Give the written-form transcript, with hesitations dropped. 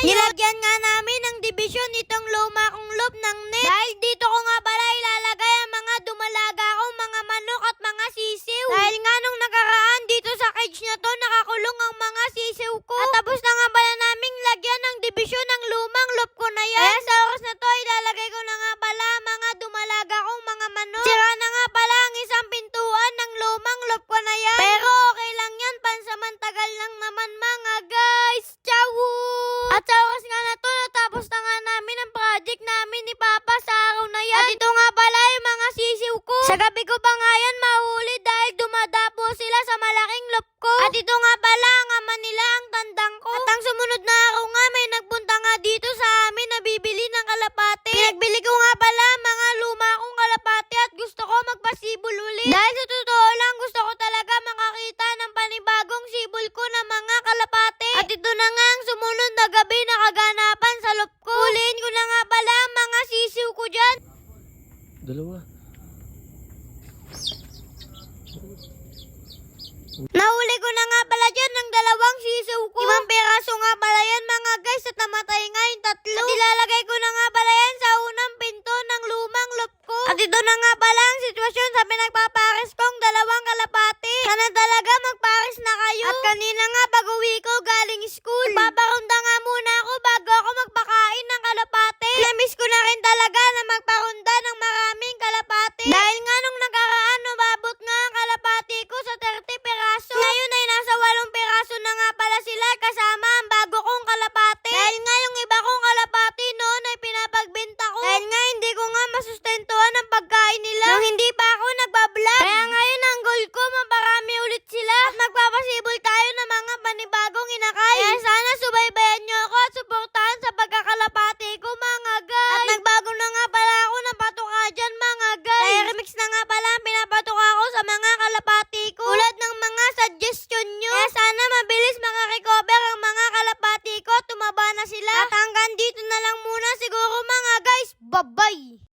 tayo. Nilagyan nga namin ng dibisyon itong luma kong loop ng net. Dahil dito ko nga pala ilalagay ang mga dumalaga kong mga manok at mga sisiw. Dahil nga nung nakaraan dito sa cage na to, nakakulong ang mga sisiw ko. At tapos na nga pala naming lagyan ng dibisyon ng lumang loop ko na yan. Kaya sa oras na to, ilalagay ko na nga pala ang mga dumalaga kong mga manok. Sira na nga pala ang isang pintuan ng lumang loop ko na yan. Pero okay lang yan, pansamantagal lang naman mga guys. Ciao! At sa oras nga na to, natapos na nga namin ang project namin ni Papa sa araw na yan. At ito nga pala yung mga sisiw ko. Sa gabi ko pa nga yan mahuli dahil dumadapo sila sa malaking loop ko. At ito nga pala ang ama nila, ang tandang ko. At ang sumunod na araw nga, may nagpunta nga dito sa amin na bibili ng kalapati. Pinagbili ko nga pala ang mga luma kong kalapati at gusto ko magpasibol ulit. Dahil sa totoo lang, gusto ko talaga makakita ng panibagong sibol ko na mga kalapati. At ito na nga ang sumunod na gabi na kaganapan sa loop ko. Huliin ko na nga pala ang mga sisiw ko dyan. Dalawa. Nahuli ko na nga pala dyan ng dalawang sisiw ko. 5 piraso nga pala yan mga guys at namatay nga yung 3. At ilalagay ko na nga pala yan sa unang pinto ng lumang loop ko. At ito na nga pala ang sitwasyon sa pinagpapares kong dalawang kalapati. Sana talaga magpares na kayo. At kanina nga pag-uwi ko galing school, paparunda nga muna ako bago ako magpakain ng kalapati. Namiss ko na rin talaga na magparunda ng maraming kalapati. Dahil nga nung nakaraan, umabot nga ang kalapati ko sa 30 piraso. Ngayon ay nasa 8 piraso na nga pala sila kasama ang bago kong kalapati. Dahil nga yung iba kong kalapati noon ay pinapagbenta ko. Dahil nga hindi ko nga masustentuhan ang pagkain nila nung hindi pa ako nagbablog. Kaya ngayon ang goal ko, maparami ulit sila at magpapasibol tayo ng mga panibagong inakay. Kaya sana subaybayan nyo ako at suportahan sa pagkakalapati ko mga guys. At nagbago na nga pala ako ng patuka dyan mga guys. Kaya remix na nga pala ang pinapatuka ko sa mga kalapati ko. Tulad ng mga suggestion nyo. Kaya sana mabilis makarecover ang mga kalapati ko at tumaba na sila. At hanggang dito na lang muna siguro mga guys. Bye-bye!